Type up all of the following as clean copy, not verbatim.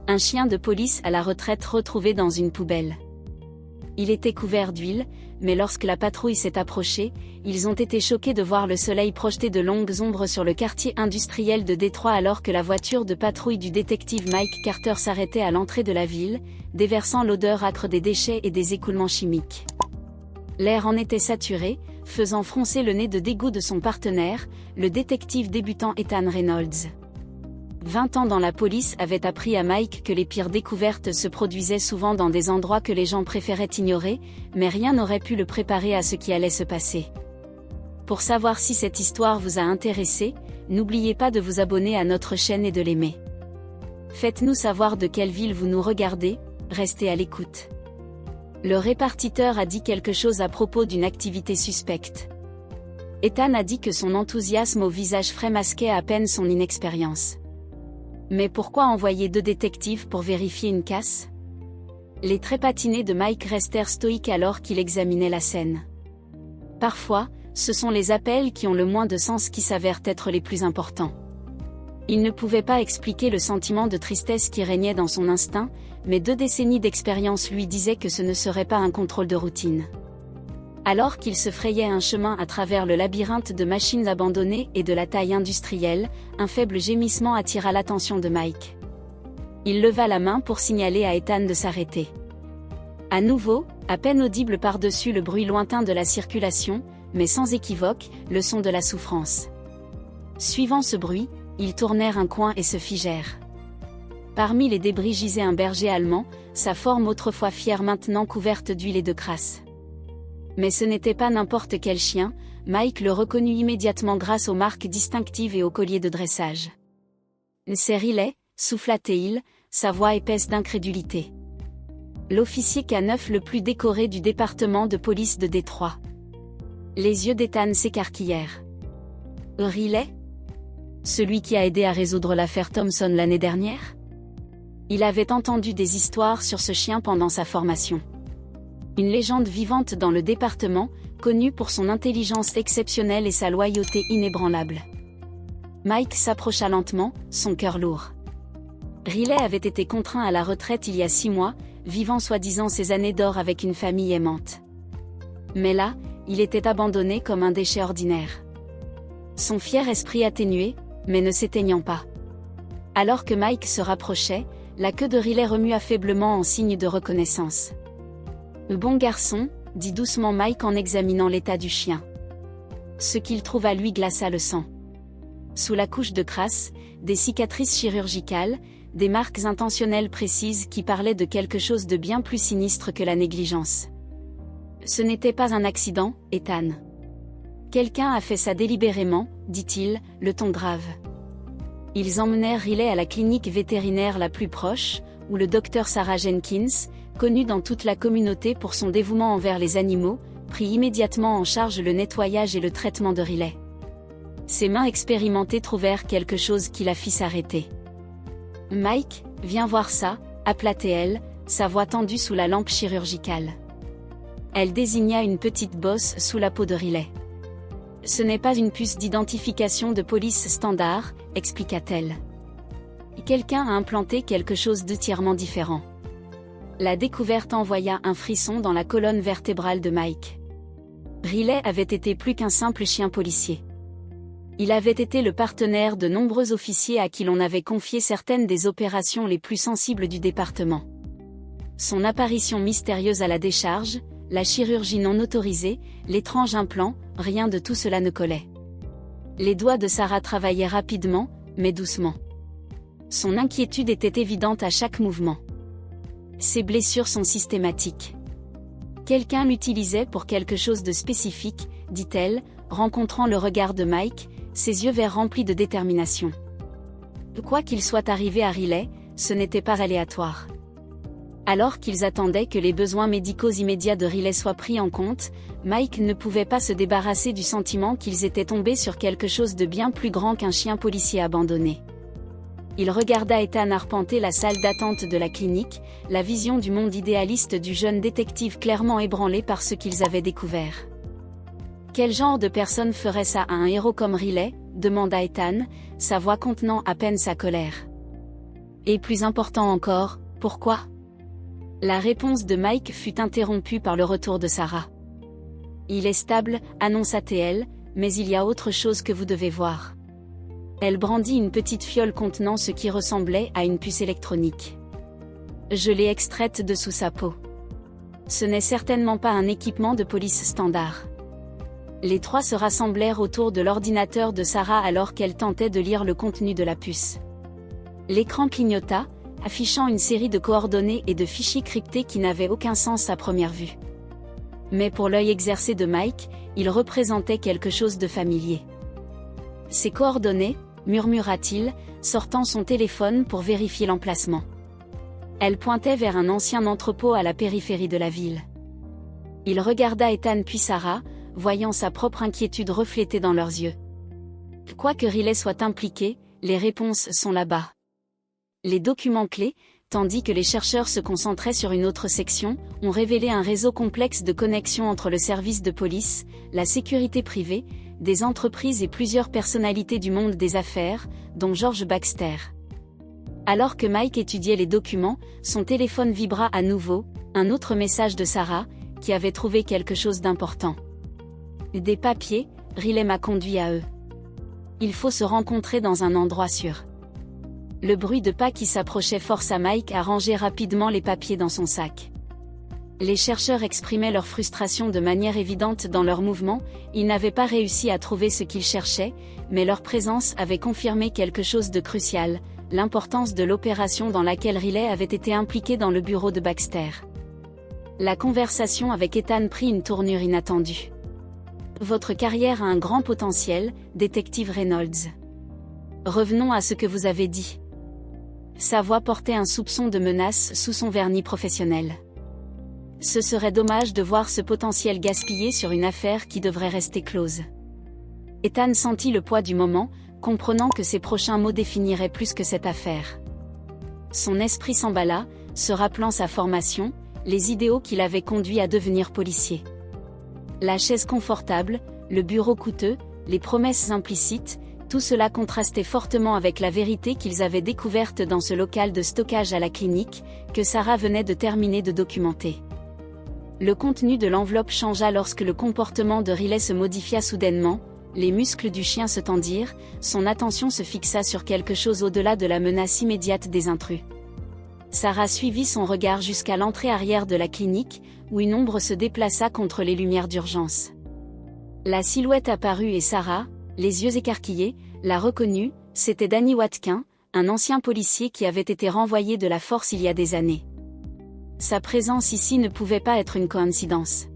Un chien de police à la retraite retrouvé dans une poubelle. Il était couvert d'huile, mais lorsque la patrouille s'est approchée, ils ont été choqués de voir le soleil projeter de longues ombres sur le quartier industriel de Détroit alors que la voiture de patrouille du détective Mike Carter s'arrêtait à l'entrée de la ville, déversant l'odeur âcre des déchets et des écoulements chimiques. L'air en était saturé, faisant froncer le nez de dégoût de son partenaire, le détective débutant Ethan Reynolds. 20 ans dans la police avait appris à Mike que les pires découvertes se produisaient souvent dans des endroits que les gens préféraient ignorer, mais rien n'aurait pu le préparer à ce qui allait se passer. Pour savoir si cette histoire vous a intéressé, n'oubliez pas de vous abonner à notre chaîne et de l'aimer. Faites-nous savoir de quelle ville vous nous regardez, restez à l'écoute. Le répartiteur a dit quelque chose à propos d'une activité suspecte. Ethan a dit que son enthousiasme au visage frais masquait à peine son inexpérience. Mais pourquoi envoyer 2 détectives pour vérifier une casse? Les traits patinés de Mike restèrent stoïques alors qu'il examinait la scène. Parfois, ce sont les appels qui ont le moins de sens qui s'avèrent être les plus importants. Il ne pouvait pas expliquer le sentiment de tristesse qui régnait dans son instinct, mais 2 décennies d'expérience lui disaient que ce ne serait pas un contrôle de routine. Alors qu'il se frayait un chemin à travers le labyrinthe de machines abandonnées et de la taille industrielle, un faible gémissement attira l'attention de Mike. Il leva la main pour signaler à Ethan de s'arrêter. À nouveau, à peine audible par-dessus le bruit lointain de la circulation, mais sans équivoque, le son de la souffrance. Suivant ce bruit, ils tournèrent un coin et se figèrent. Parmi les débris gisait un berger allemand, sa forme autrefois fière maintenant couverte d'huile et de crasse. Mais ce n'était pas n'importe quel chien, Mike le reconnut immédiatement grâce aux marques distinctives et au collier de dressage. C'est Riley, souffla-t-il, sa voix épaisse d'incrédulité. L'officier K9 le plus décoré du département de police de Détroit. Les yeux d'Ethan s'écarquillèrent. Riley? Celui qui a aidé à résoudre l'affaire Thompson l'année dernière? Il avait entendu des histoires sur ce chien pendant sa formation. Une légende vivante dans le département, connue pour son intelligence exceptionnelle et sa loyauté inébranlable. Mike s'approcha lentement, son cœur lourd. Riley avait été contraint à la retraite il y a 6 mois, vivant soi-disant ses années d'or avec une famille aimante. Mais là, il était abandonné comme un déchet ordinaire. Son fier esprit atténué, mais ne s'éteignant pas. Alors que Mike se rapprochait, la queue de Riley remua faiblement en signe de reconnaissance. « Bon garçon », dit doucement Mike en examinant l'état du chien. Ce qu'il trouva lui glaça le sang. Sous la couche de crasse, des cicatrices chirurgicales, des marques intentionnelles précises qui parlaient de quelque chose de bien plus sinistre que la négligence. Ce n'était pas un accident, Ethan. Quelqu'un a fait ça délibérément, dit-il, le ton grave. Ils emmenèrent Riley à la clinique vétérinaire la plus proche, où le docteur Sarah Jenkins, connu dans toute la communauté pour son dévouement envers les animaux, prit immédiatement en charge le nettoyage et le traitement de Riley. Ses mains expérimentées trouvèrent quelque chose qui la fit s'arrêter. « Mike, viens voir ça », appela-t-elle, sa voix tendue sous la lampe chirurgicale. Elle désigna une petite bosse sous la peau de Riley. « Ce n'est pas une puce d'identification de police standard », expliqua-t-elle. Quelqu'un a implanté quelque chose d'entièrement différent. La découverte envoya un frisson dans la colonne vertébrale de Mike. Riley avait été plus qu'un simple chien policier. Il avait été le partenaire de nombreux officiers à qui l'on avait confié certaines des opérations les plus sensibles du département. Son apparition mystérieuse à la décharge, la chirurgie non autorisée, l'étrange implant, rien de tout cela ne collait. Les doigts de Sarah travaillaient rapidement, mais doucement. Son inquiétude était évidente à chaque mouvement. Ses blessures sont systématiques. Quelqu'un l'utilisait pour quelque chose de spécifique, dit-elle, rencontrant le regard de Mike, ses yeux verts remplis de détermination. Quoi qu'il soit arrivé à Riley, ce n'était pas aléatoire. Alors qu'ils attendaient que les besoins médicaux immédiats de Riley soient pris en compte, Mike ne pouvait pas se débarrasser du sentiment qu'ils étaient tombés sur quelque chose de bien plus grand qu'un chien policier abandonné. Il regarda Ethan arpenter la salle d'attente de la clinique, la vision du monde idéaliste du jeune détective clairement ébranlé par ce qu'ils avaient découvert. Quel genre de personne ferait ça à un héros comme Riley ? Demanda Ethan, sa voix contenant à peine sa colère. Et plus important encore, pourquoi? La réponse de Mike fut interrompue par le retour de Sarah. Il est stable, annonça-t-elle, mais il y a autre chose que vous devez voir. Elle brandit une petite fiole contenant ce qui ressemblait à une puce électronique. Je l'ai extraite de sous sa peau. Ce n'est certainement pas un équipement de police standard. Les trois se rassemblèrent autour de l'ordinateur de Sarah alors qu'elle tentait de lire le contenu de la puce. L'écran clignota, affichant une série de coordonnées et de fichiers cryptés qui n'avaient aucun sens à première vue. Mais pour l'œil exercé de Mike, il représentait quelque chose de familier. Ces coordonnées, murmura-t-il, sortant son téléphone pour vérifier l'emplacement. Elle pointait vers un ancien entrepôt à la périphérie de la ville. Il regarda Ethan puis Sarah, voyant sa propre inquiétude reflétée dans leurs yeux. Quoi que Riley soit impliqué, les réponses sont là-bas. Les documents clés, tandis que les chercheurs se concentraient sur une autre section, ont révélé un réseau complexe de connexions entre le service de police, la sécurité privée, des entreprises et plusieurs personnalités du monde des affaires, dont George Baxter. Alors que Mike étudiait les documents, son téléphone vibra à nouveau, un autre message de Sarah, qui avait trouvé quelque chose d'important. Des papiers, Riley m'a conduit à eux. Il faut se rencontrer dans un endroit sûr. Le bruit de pas qui s'approchait força Mike à ranger rapidement les papiers dans son sac. Les chercheurs exprimaient leur frustration de manière évidente dans leurs mouvements, ils n'avaient pas réussi à trouver ce qu'ils cherchaient, mais leur présence avait confirmé quelque chose de crucial, l'importance de l'opération dans laquelle Riley avait été impliqué dans le bureau de Baxter. La conversation avec Ethan prit une tournure inattendue. Votre carrière a un grand potentiel, détective Reynolds. Revenons à ce que vous avez dit. Sa voix portait un soupçon de menace sous son vernis professionnel. Ce serait dommage de voir ce potentiel gaspillé sur une affaire qui devrait rester close. Ethan sentit le poids du moment, comprenant que ses prochains mots définiraient plus que cette affaire. Son esprit s'emballa, se rappelant sa formation, les idéaux qui l'avaient conduit à devenir policier. La chaise confortable, le bureau coûteux, les promesses implicites, tout cela contrastait fortement avec la vérité qu'ils avaient découverte dans ce local de stockage à la clinique, que Sarah venait de terminer de documenter. Le contenu de l'enveloppe changea lorsque le comportement de Riley se modifia soudainement, les muscles du chien se tendirent, son attention se fixa sur quelque chose au-delà de la menace immédiate des intrus. Sarah suivit son regard jusqu'à l'entrée arrière de la clinique, où une ombre se déplaça contre les lumières d'urgence. La silhouette apparut et Sarah, les yeux écarquillés, la reconnut, c'était Danny Watkin, un ancien policier qui avait été renvoyé de la force il y a des années. Sa présence ici ne pouvait pas être une coïncidence.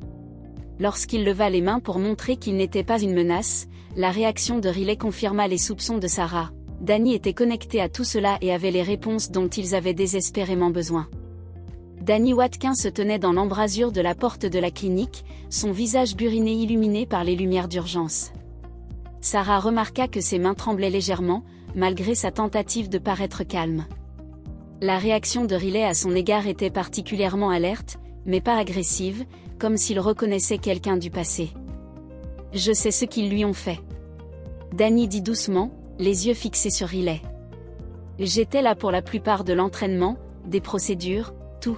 Lorsqu'il leva les mains pour montrer qu'il n'était pas une menace, la réaction de Riley confirma les soupçons de Sarah. Danny était connecté à tout cela et avait les réponses dont ils avaient désespérément besoin. Danny Watkin se tenait dans l'embrasure de la porte de la clinique, son visage buriné illuminé par les lumières d'urgence. Sarah remarqua que ses mains tremblaient légèrement, malgré sa tentative de paraître calme. La réaction de Riley à son égard était particulièrement alerte, mais pas agressive, comme s'il reconnaissait quelqu'un du passé. « Je sais ce qu'ils lui ont fait. » Danny dit doucement, les yeux fixés sur Riley. « J'étais là pour la plupart de l'entraînement, des procédures, tout.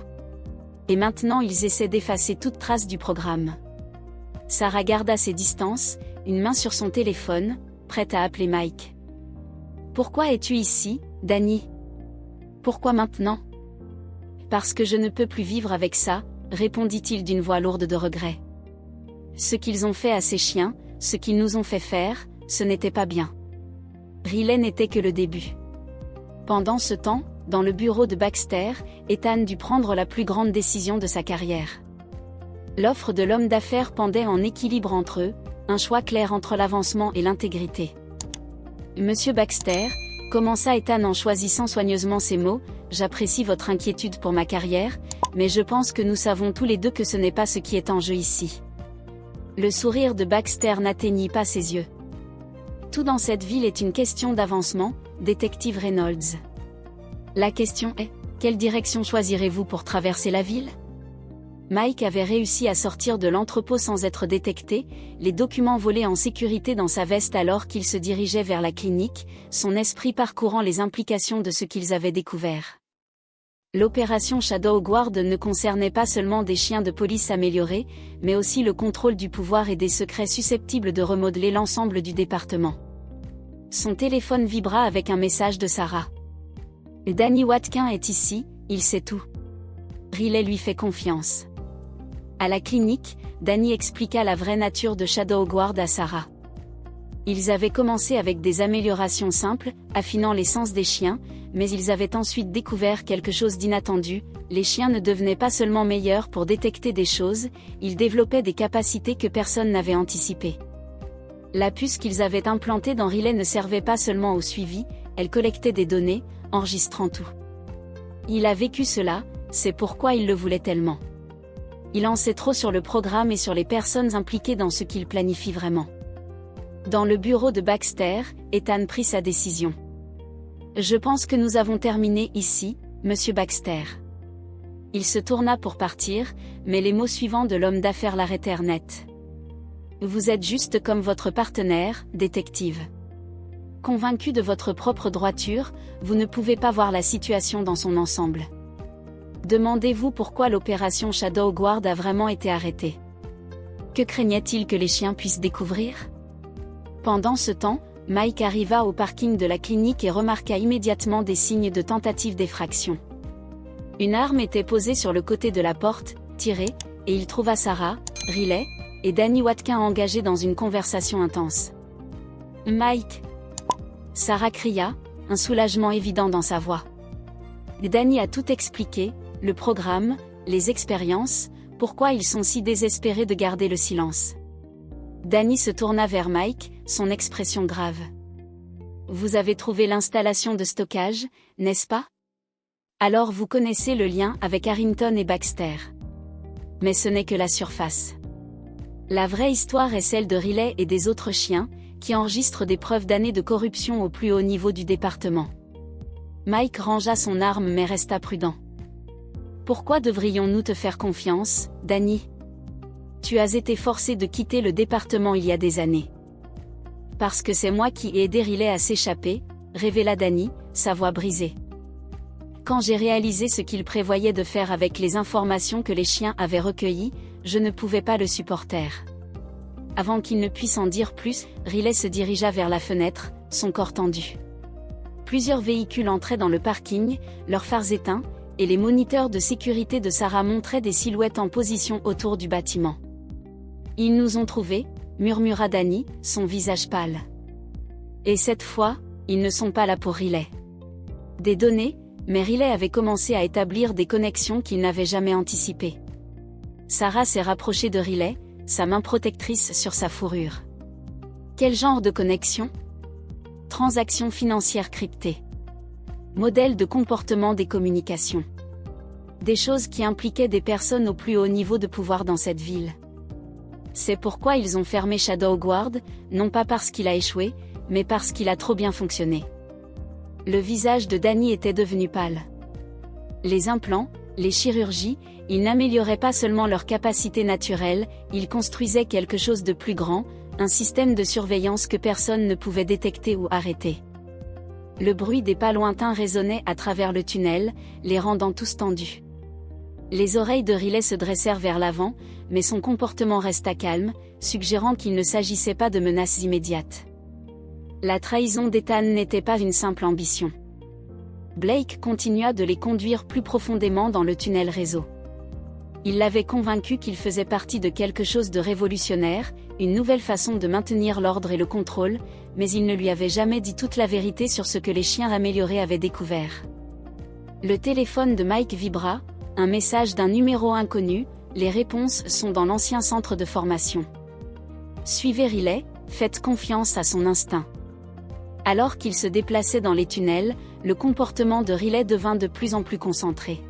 Et maintenant ils essaient d'effacer toute trace du programme. » Sarah garda ses distances, une main sur son téléphone, prête à appeler Mike. « Pourquoi es-tu ici, Danny ? Pourquoi maintenant ? » « Parce que je ne peux plus vivre avec ça, » répondit-il d'une voix lourde de regret. « Ce qu'ils ont fait à ces chiens, ce qu'ils nous ont fait faire, ce n'était pas bien. » Riley n'était que le début. Pendant ce temps, dans le bureau de Baxter, Ethan dut prendre la plus grande décision de sa carrière. L'offre de l'homme d'affaires pendait en équilibre entre eux, un choix clair entre l'avancement et l'intégrité. « Monsieur Baxter, » commença Ethan en choisissant soigneusement ses mots, « j'apprécie votre inquiétude pour ma carrière, mais je pense que nous savons tous les deux que ce n'est pas ce qui est en jeu ici. » Le sourire de Baxter n'atteignit pas ses yeux. « Tout dans cette ville est une question d'avancement, détective Reynolds. La question est, quelle direction choisirez-vous pour traverser la ville ? Mike avait réussi à sortir de l'entrepôt sans être détecté, les documents volés en sécurité dans sa veste alors qu'il se dirigeait vers la clinique, son esprit parcourant les implications de ce qu'ils avaient découvert. L'opération Shadow Guard ne concernait pas seulement des chiens de police améliorés, mais aussi le contrôle du pouvoir et des secrets susceptibles de remodeler l'ensemble du département. Son téléphone vibra avec un message de Sarah. « Danny Watkin est ici, il sait tout. » Riley lui fait confiance. À la clinique, Danny expliqua la vraie nature de Shadow Guard à Sarah. Ils avaient commencé avec des améliorations simples, affinant les sens des chiens, mais ils avaient ensuite découvert quelque chose d'inattendu, les chiens ne devenaient pas seulement meilleurs pour détecter des choses, ils développaient des capacités que personne n'avait anticipées. La puce qu'ils avaient implantée dans Riley ne servait pas seulement au suivi, elle collectait des données, enregistrant tout. Il a vécu cela, c'est pourquoi il le voulait tellement. Il en sait trop sur le programme et sur les personnes impliquées dans ce qu'il planifie vraiment. Dans le bureau de Baxter, Ethan prit sa décision. « Je pense que nous avons terminé ici, monsieur Baxter. » Il se tourna pour partir, mais les mots suivants de l'homme d'affaires l'arrêtèrent net. « Vous êtes juste comme votre partenaire, détective. Convaincu de votre propre droiture, vous ne pouvez pas voir la situation dans son ensemble. Demandez-vous pourquoi l'opération Shadow Guard a vraiment été arrêtée. Que craignait-il que les chiens puissent découvrir ? Pendant ce temps, Mike arriva au parking de la clinique et remarqua immédiatement des signes de tentative d'effraction. Une arme était posée sur le côté de la porte, tirée, et il trouva Sarah, Riley, et Danny Watkin engagés dans une conversation intense. « Mike !» Sarah cria, un soulagement évident dans sa voix. Danny a tout expliqué, le programme, les expériences, pourquoi ils sont si désespérés de garder le silence. Danny se tourna vers Mike, son expression grave. « Vous avez trouvé l'installation de stockage, n'est-ce pas ? Alors vous connaissez le lien avec Harrington et Baxter. Mais ce n'est que la surface. La vraie histoire est celle de Riley et des autres chiens, qui enregistrent des preuves d'années de corruption au plus haut niveau du département. » Mike rangea son arme mais resta prudent. « Pourquoi devrions-nous te faire confiance, Danny ? Tu as été forcé de quitter le département il y a des années. » « Parce que c'est moi qui ai aidé Riley à s'échapper, » révéla Danny, sa voix brisée. « Quand j'ai réalisé ce qu'il prévoyait de faire avec les informations que les chiens avaient recueillies, je ne pouvais pas le supporter. » Avant qu'il ne puisse en dire plus, Riley se dirigea vers la fenêtre, son corps tendu. Plusieurs véhicules entraient dans le parking, leurs phares éteints, et les moniteurs de sécurité de Sarah montraient des silhouettes en position autour du bâtiment. « Ils nous ont trouvés », murmura Danny, son visage pâle. « Et cette fois, ils ne sont pas là pour Riley. » Des données, mais Riley avait commencé à établir des connexions qu'il n'avait jamais anticipées. Sarah s'est rapprochée de Riley, sa main protectrice sur sa fourrure. Quel genre de connexion ? Transactions financières cryptées. Modèle de comportement des communications. Des choses qui impliquaient des personnes au plus haut niveau de pouvoir dans cette ville. C'est pourquoi ils ont fermé Shadow Guard, non pas parce qu'il a échoué, mais parce qu'il a trop bien fonctionné. Le visage de Danny était devenu pâle. Les implants, les chirurgies, ils n'amélioraient pas seulement leurs capacités naturelles, ils construisaient quelque chose de plus grand, un système de surveillance que personne ne pouvait détecter ou arrêter. Le bruit des pas lointains résonnait à travers le tunnel, les rendant tous tendus. Les oreilles de Riley se dressèrent vers l'avant, mais son comportement resta calme, suggérant qu'il ne s'agissait pas de menaces immédiates. La trahison d'Ethan n'était pas une simple ambition. Blake continua de les conduire plus profondément dans le tunnel réseau. Il l'avait convaincu qu'il faisait partie de quelque chose de révolutionnaire, une nouvelle façon de maintenir l'ordre et le contrôle, mais il ne lui avait jamais dit toute la vérité sur ce que les chiens améliorés avaient découvert. Le téléphone de Mike vibra, un message d'un numéro inconnu, les réponses sont dans l'ancien centre de formation. Suivez Riley, faites confiance à son instinct. Alors qu'il se déplaçait dans les tunnels, le comportement de Riley devint de plus en plus concentré.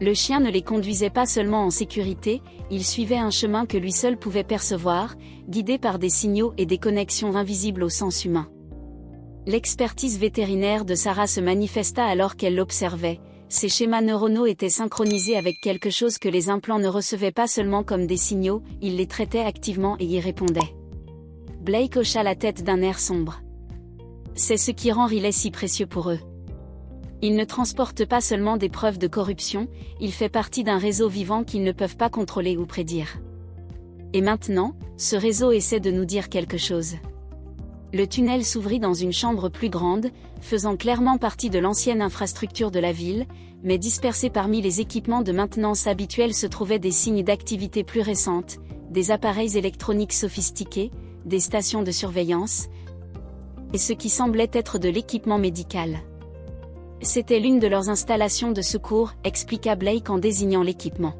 Le chien ne les conduisait pas seulement en sécurité, il suivait un chemin que lui seul pouvait percevoir, guidé par des signaux et des connexions invisibles au sens humain. L'expertise vétérinaire de Sarah se manifesta alors qu'elle l'observait, Ces schémas neuronaux étaient synchronisés avec quelque chose que les implants ne recevaient pas seulement comme des signaux, ils les traitaient activement et y répondaient. Blake hocha la tête d'un air sombre. C'est ce qui rend Riley si précieux pour eux. Il ne transporte pas seulement des preuves de corruption, il fait partie d'un réseau vivant qu'ils ne peuvent pas contrôler ou prédire. Et maintenant, ce réseau essaie de nous dire quelque chose. Le tunnel s'ouvrit dans une chambre plus grande, faisant clairement partie de l'ancienne infrastructure de la ville, mais dispersés parmi les équipements de maintenance habituels se trouvaient des signes d'activité plus récentes, des appareils électroniques sophistiqués, des stations de surveillance, et ce qui semblait être de l'équipement médical. C'était l'une de leurs installations de secours, expliqua Blake en désignant l'équipement.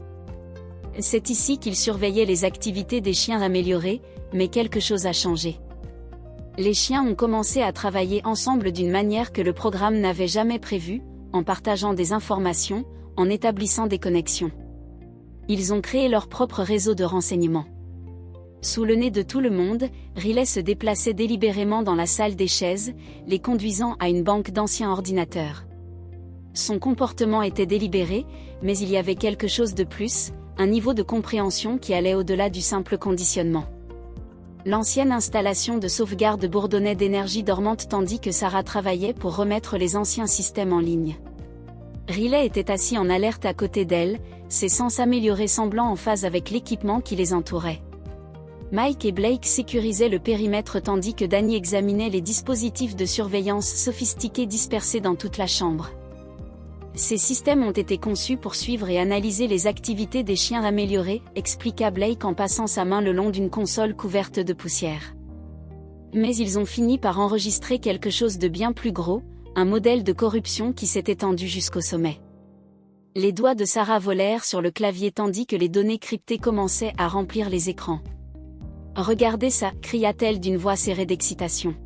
C'est ici qu'ils surveillaient les activités des chiens améliorés, mais quelque chose a changé. Les chiens ont commencé à travailler ensemble d'une manière que le programme n'avait jamais prévue, en partageant des informations, en établissant des connexions. Ils ont créé leur propre réseau de renseignement. Sous le nez de tout le monde, Riley se déplaçait délibérément dans la salle des chaises, les conduisant à une banque d'anciens ordinateurs. Son comportement était délibéré, mais il y avait quelque chose de plus, un niveau de compréhension qui allait au-delà du simple conditionnement. L'ancienne installation de sauvegarde bourdonnait d'énergie dormante tandis que Sarah travaillait pour remettre les anciens systèmes en ligne. Riley était assis en alerte à côté d'elle, ses sens améliorés semblant en phase avec l'équipement qui les entourait. Mike et Blake sécurisaient le périmètre tandis que Danny examinait les dispositifs de surveillance sophistiqués dispersés dans toute la chambre. Ces systèmes ont été conçus pour suivre et analyser les activités des chiens améliorés, expliqua Blake en passant sa main le long d'une console couverte de poussière. Mais ils ont fini par enregistrer quelque chose de bien plus gros, un modèle de corruption qui s'est étendu jusqu'au sommet. Les doigts de Sarah volèrent sur le clavier tandis que les données cryptées commençaient à remplir les écrans. « Regardez ça » cria-t-elle d'une voix serrée d'excitation.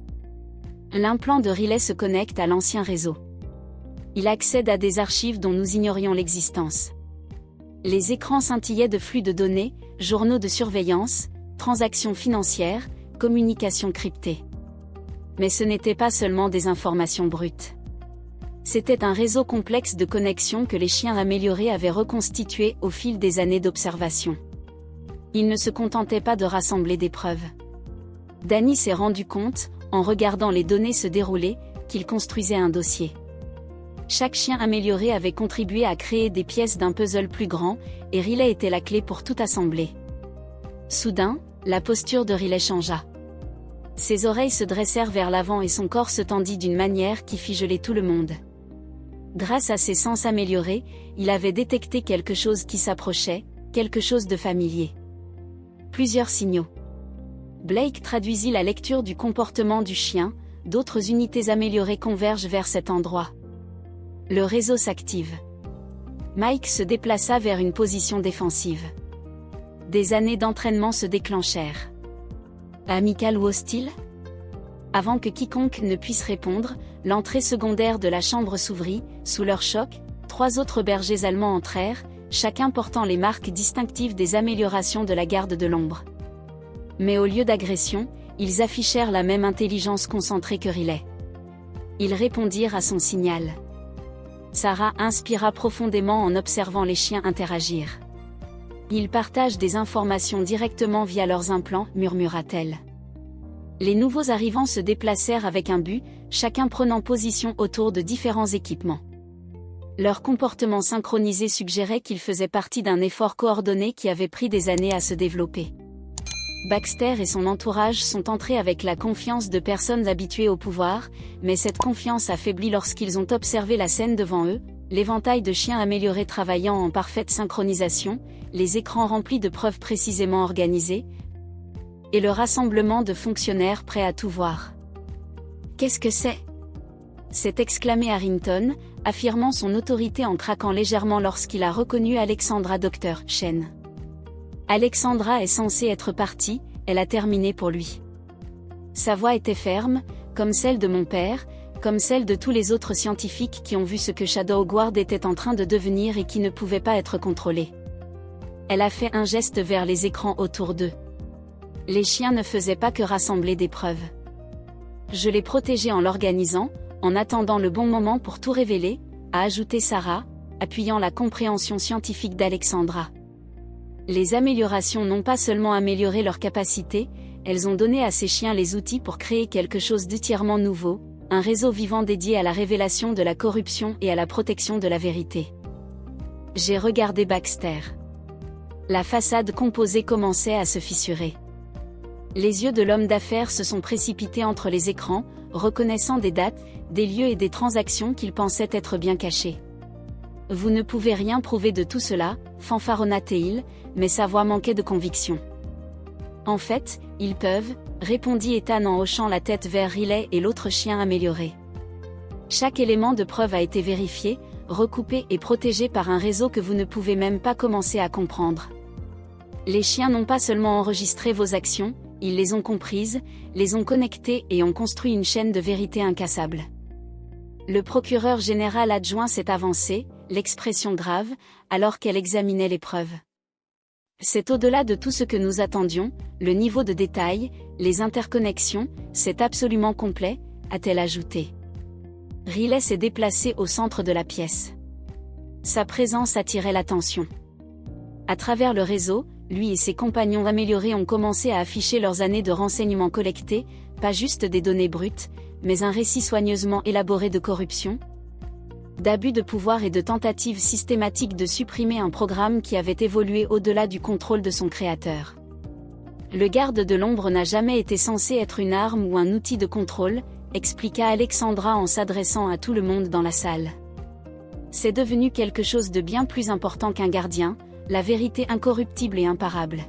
L'implant de Riley se connecte à l'ancien réseau. Il accède à des archives dont nous ignorions l'existence. Les écrans scintillaient de flux de données, journaux de surveillance, transactions financières, communications cryptées. Mais ce n'était pas seulement des informations brutes. C'était un réseau complexe de connexions que les chiens améliorés avaient reconstitué au fil des années d'observation. Ils ne se contentaient pas de rassembler des preuves. Danny s'est rendu compte, en regardant les données se dérouler, qu'il construisait un dossier. Chaque chien amélioré avait contribué à créer des pièces d'un puzzle plus grand, et Riley était la clé pour tout assembler. Soudain, la posture de Riley changea. Ses oreilles se dressèrent vers l'avant et son corps se tendit d'une manière qui fit geler tout le monde. Grâce à ses sens améliorés, il avait détecté quelque chose qui s'approchait, quelque chose de familier. Plusieurs signaux. Blake traduisit la lecture du comportement du chien, d'autres unités améliorées convergent vers cet endroit. Le réseau s'active. Mike se déplaça vers une position défensive. Des années d'entraînement se déclenchèrent. Amical ou hostile ? Avant que quiconque ne puisse répondre, l'entrée secondaire de la chambre s'ouvrit, sous leur choc, 3 autres bergers allemands entrèrent, chacun portant les marques distinctives des améliorations de la garde de l'ombre. Mais au lieu d'agression, ils affichèrent la même intelligence concentrée que Riley. Ils répondirent à son signal. Sarah inspira profondément en observant les chiens interagir. Ils partagent des informations directement via leurs implants, murmura-t-elle. Les nouveaux arrivants se déplacèrent avec un but, chacun prenant position autour de différents équipements. Leur comportement synchronisé suggérait qu'ils faisaient partie d'un effort coordonné qui avait pris des années à se développer. Baxter et son entourage sont entrés avec la confiance de personnes habituées au pouvoir, mais cette confiance affaiblit lorsqu'ils ont observé la scène devant eux, l'éventail de chiens améliorés travaillant en parfaite synchronisation, les écrans remplis de preuves précisément organisées, et le rassemblement de fonctionnaires prêts à tout voir. « Qu'est-ce que c'est ?» s'est exclamé Harrington, affirmant son autorité en craquant légèrement lorsqu'il a reconnu Alexandra Dr. Chen. Alexandra est censée être partie, elle a terminé pour lui. Sa voix était ferme, comme celle de mon père, comme celle de tous les autres scientifiques qui ont vu ce que Shadow Guard était en train de devenir et qui ne pouvait pas être contrôlé. Elle a fait un geste vers les écrans autour d'eux. Les chiens ne faisaient pas que rassembler des preuves. Je l'ai protégé en l'organisant, en attendant le bon moment pour tout révéler, a ajouté Sarah, appuyant la compréhension scientifique d'Alexandra. Les améliorations n'ont pas seulement amélioré leurs capacités, elles ont donné à ces chiens les outils pour créer quelque chose d'entièrement nouveau, un réseau vivant dédié à la révélation de la corruption et à la protection de la vérité. J'ai regardé Baxter. La façade composée commençait à se fissurer. Les yeux de l'homme d'affaires se sont précipités entre les écrans, reconnaissant des dates, des lieux et des transactions qu'il pensait être bien cachés. « Vous ne pouvez rien prouver de tout cela, fanfaronna-t-il, mais sa voix manquait de conviction. « En fait, ils peuvent, répondit Ethan en hochant la tête vers Riley et l'autre chien amélioré. Chaque élément de preuve a été vérifié, recoupé et protégé par un réseau que vous ne pouvez même pas commencer à comprendre. Les chiens n'ont pas seulement enregistré vos actions, ils les ont comprises, les ont connectées et ont construit une chaîne de vérité incassable. » Le procureur général adjoint s'est avancé, l'expression grave, alors qu'elle examinait les preuves. « C'est au-delà de tout ce que nous attendions, le niveau de détail, les interconnexions, c'est absolument complet, a-t-elle ajouté. Riley s'est déplacé au centre de la pièce. Sa présence attirait l'attention. À travers le réseau, lui et ses compagnons améliorés ont commencé à afficher leurs années de renseignements collectés, pas juste des données brutes, mais un récit soigneusement élaboré de corruption, d'abus de pouvoir et de tentatives systématiques de supprimer un programme qui avait évolué au-delà du contrôle de son créateur. Le garde de l'ombre n'a jamais été censé être une arme ou un outil de contrôle, expliqua Alexandra en s'adressant à tout le monde dans la salle. C'est devenu quelque chose de bien plus important qu'un gardien, la vérité incorruptible et imparable.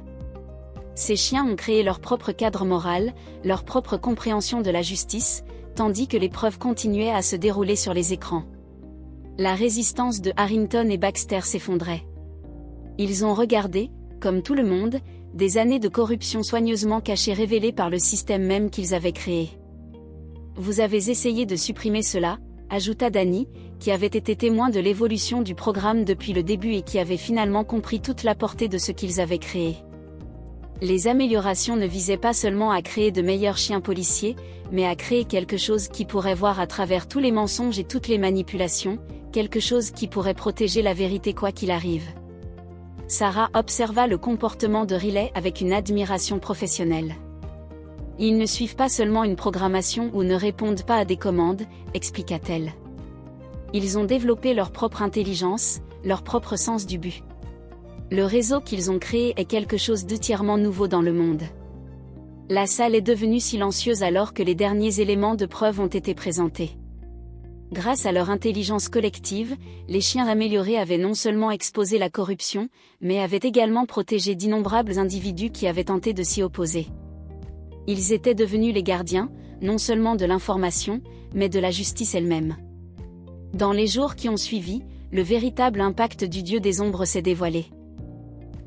Ces chiens ont créé leur propre cadre moral, leur propre compréhension de la justice, tandis que les preuves continuaient à se dérouler sur les écrans. La résistance de Harrington et Baxter s'effondrait. Ils ont regardé, comme tout le monde, des années de corruption soigneusement cachées révélées par le système même qu'ils avaient créé. « Vous avez essayé de supprimer cela », ajouta Danny, qui avait été témoin de l'évolution du programme depuis le début et qui avait finalement compris toute la portée de ce qu'ils avaient créé. Les améliorations ne visaient pas seulement à créer de meilleurs chiens policiers, mais à créer quelque chose qui pourrait voir à travers tous les mensonges et toutes les manipulations, quelque chose qui pourrait protéger la vérité quoi qu'il arrive. Sarah observa le comportement de Riley avec une admiration professionnelle. Ils ne suivent pas seulement une programmation ou ne répondent pas à des commandes, expliqua-t-elle. Ils ont développé leur propre intelligence, leur propre sens du but. Le réseau qu'ils ont créé est quelque chose d'entièrement nouveau dans le monde. La salle est devenue silencieuse alors que les derniers éléments de preuve ont été présentés. Grâce à leur intelligence collective, les chiens améliorés avaient non seulement exposé la corruption, mais avaient également protégé d'innombrables individus qui avaient tenté de s'y opposer. Ils étaient devenus les gardiens, non seulement de l'information, mais de la justice elle-même. Dans les jours qui ont suivi, le véritable impact du dieu des ombres s'est dévoilé.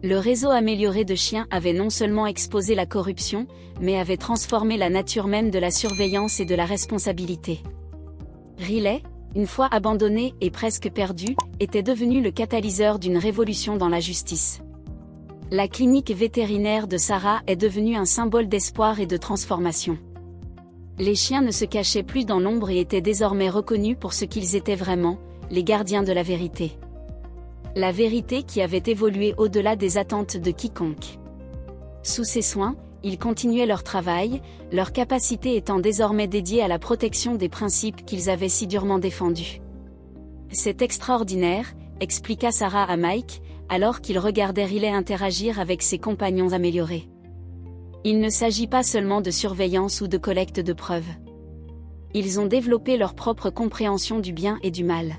Le réseau amélioré de chiens avait non seulement exposé la corruption, mais avait transformé la nature même de la surveillance et de la responsabilité. Riley, une fois abandonné et presque perdu, était devenu le catalyseur d'une révolution dans la justice. La clinique vétérinaire de Sarah est devenue un symbole d'espoir et de transformation. Les chiens ne se cachaient plus dans l'ombre et étaient désormais reconnus pour ce qu'ils étaient vraiment, les gardiens de la vérité. La vérité qui avait évolué au-delà des attentes de quiconque. Sous ses soins, ils continuaient leur travail, leur capacité étant désormais dédiée à la protection des principes qu'ils avaient si durement défendus. « C'est extraordinaire », expliqua Sarah à Mike, alors qu'il regardait Riley interagir avec ses compagnons améliorés. Il ne s'agit pas seulement de surveillance ou de collecte de preuves. Ils ont développé leur propre compréhension du bien et du mal.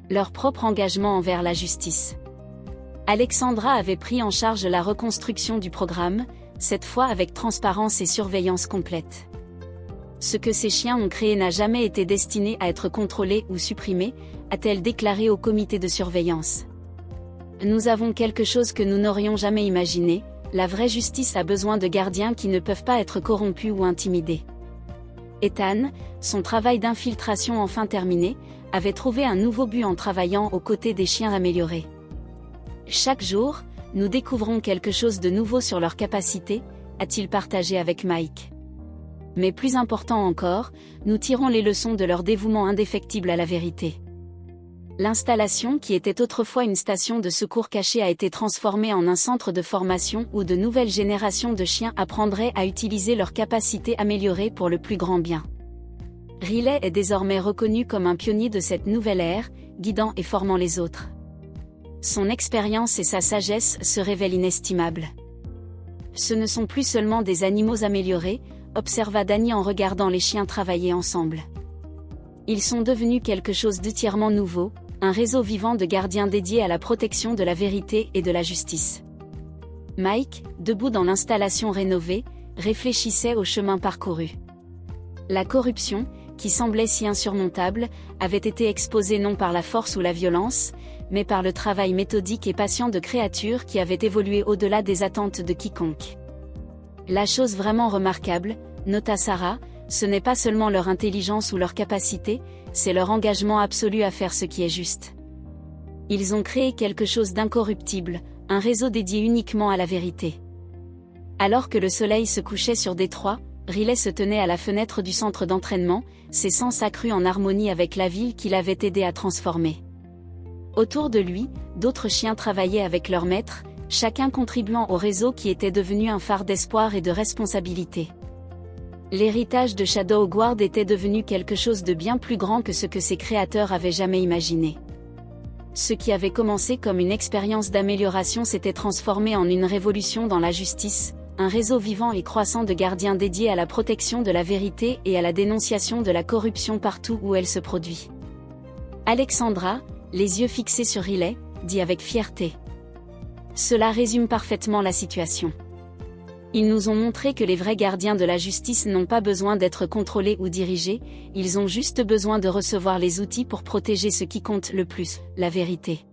Leur propre engagement envers la justice. Alexandra avait pris en charge la reconstruction du programme, cette fois avec transparence et surveillance complète. Ce que ces chiens ont créé n'a jamais été destiné à être contrôlé ou supprimé, a-t-elle déclaré au comité de surveillance. Nous avons quelque chose que nous n'aurions jamais imaginé, la vraie justice a besoin de gardiens qui ne peuvent pas être corrompus ou intimidés. Ethan, son travail d'infiltration enfin terminé, avait trouvé un nouveau but en travaillant aux côtés des chiens améliorés. Chaque jour, nous découvrons quelque chose de nouveau sur leurs capacités, a-t-il partagé avec Mike. Mais plus important encore, nous tirons les leçons de leur dévouement indéfectible à la vérité. L'installation, qui était autrefois une station de secours cachée, a été transformée en un centre de formation où de nouvelles générations de chiens apprendraient à utiliser leurs capacités améliorées pour le plus grand bien. Riley est désormais reconnu comme un pionnier de cette nouvelle ère, guidant et formant les autres. Son expérience et sa sagesse se révèlent inestimables. Ce ne sont plus seulement des animaux améliorés, observa Danny en regardant les chiens travailler ensemble. Ils sont devenus quelque chose d'entièrement nouveau, un réseau vivant de gardiens dédiés à la protection de la vérité et de la justice. Mike, debout dans l'installation rénovée, réfléchissait au chemin parcouru. La corruption, qui semblait si insurmontable, avait été exposée non par la force ou la violence, mais par le travail méthodique et patient de créatures qui avaient évolué au-delà des attentes de quiconque. La chose vraiment remarquable, nota Sarah, ce n'est pas seulement leur intelligence ou leur capacité, c'est leur engagement absolu à faire ce qui est juste. Ils ont créé quelque chose d'incorruptible, un réseau dédié uniquement à la vérité. Alors que le soleil se couchait sur Détroit, Riley se tenait à la fenêtre du centre d'entraînement, ses sens accrus en harmonie avec la ville qu'il avait aidé à transformer. Autour de lui, d'autres chiens travaillaient avec leur maître, chacun contribuant au réseau qui était devenu un phare d'espoir et de responsabilité. L'héritage de Shadow Guard était devenu quelque chose de bien plus grand que ce que ses créateurs avaient jamais imaginé. Ce qui avait commencé comme une expérience d'amélioration s'était transformé en une révolution dans la justice, un réseau vivant et croissant de gardiens dédiés à la protection de la vérité et à la dénonciation de la corruption partout où elle se produit. Alexandra, les yeux fixés sur Riley, dit avec fierté. Cela résume parfaitement la situation. Ils nous ont montré que les vrais gardiens de la justice n'ont pas besoin d'être contrôlés ou dirigés, ils ont juste besoin de recevoir les outils pour protéger ce qui compte le plus, la vérité.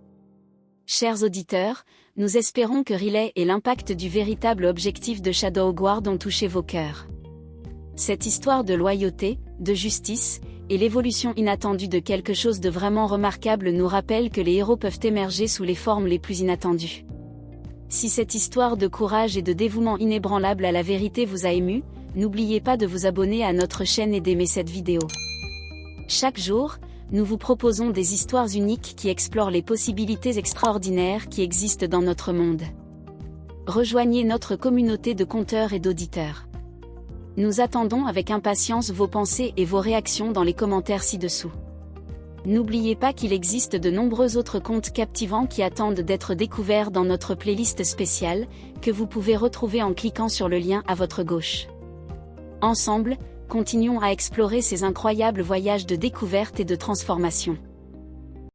Chers auditeurs, nous espérons que Riley et l'impact du véritable objectif de Shadow Guard ont touché vos cœurs. Cette histoire de loyauté, de justice, et l'évolution inattendue de quelque chose de vraiment remarquable nous rappelle que les héros peuvent émerger sous les formes les plus inattendues. Si cette histoire de courage et de dévouement inébranlable à la vérité vous a ému, n'oubliez pas de vous abonner à notre chaîne et d'aimer cette vidéo. Chaque jour, nous vous proposons des histoires uniques qui explorent les possibilités extraordinaires qui existent dans notre monde. Rejoignez notre communauté de conteurs et d'auditeurs. Nous attendons avec impatience vos pensées et vos réactions dans les commentaires ci-dessous. N'oubliez pas qu'il existe de nombreux autres contes captivants qui attendent d'être découverts dans notre playlist spéciale, que vous pouvez retrouver en cliquant sur le lien à votre gauche. Ensemble, continuons à explorer ces incroyables voyages de découverte et de transformation.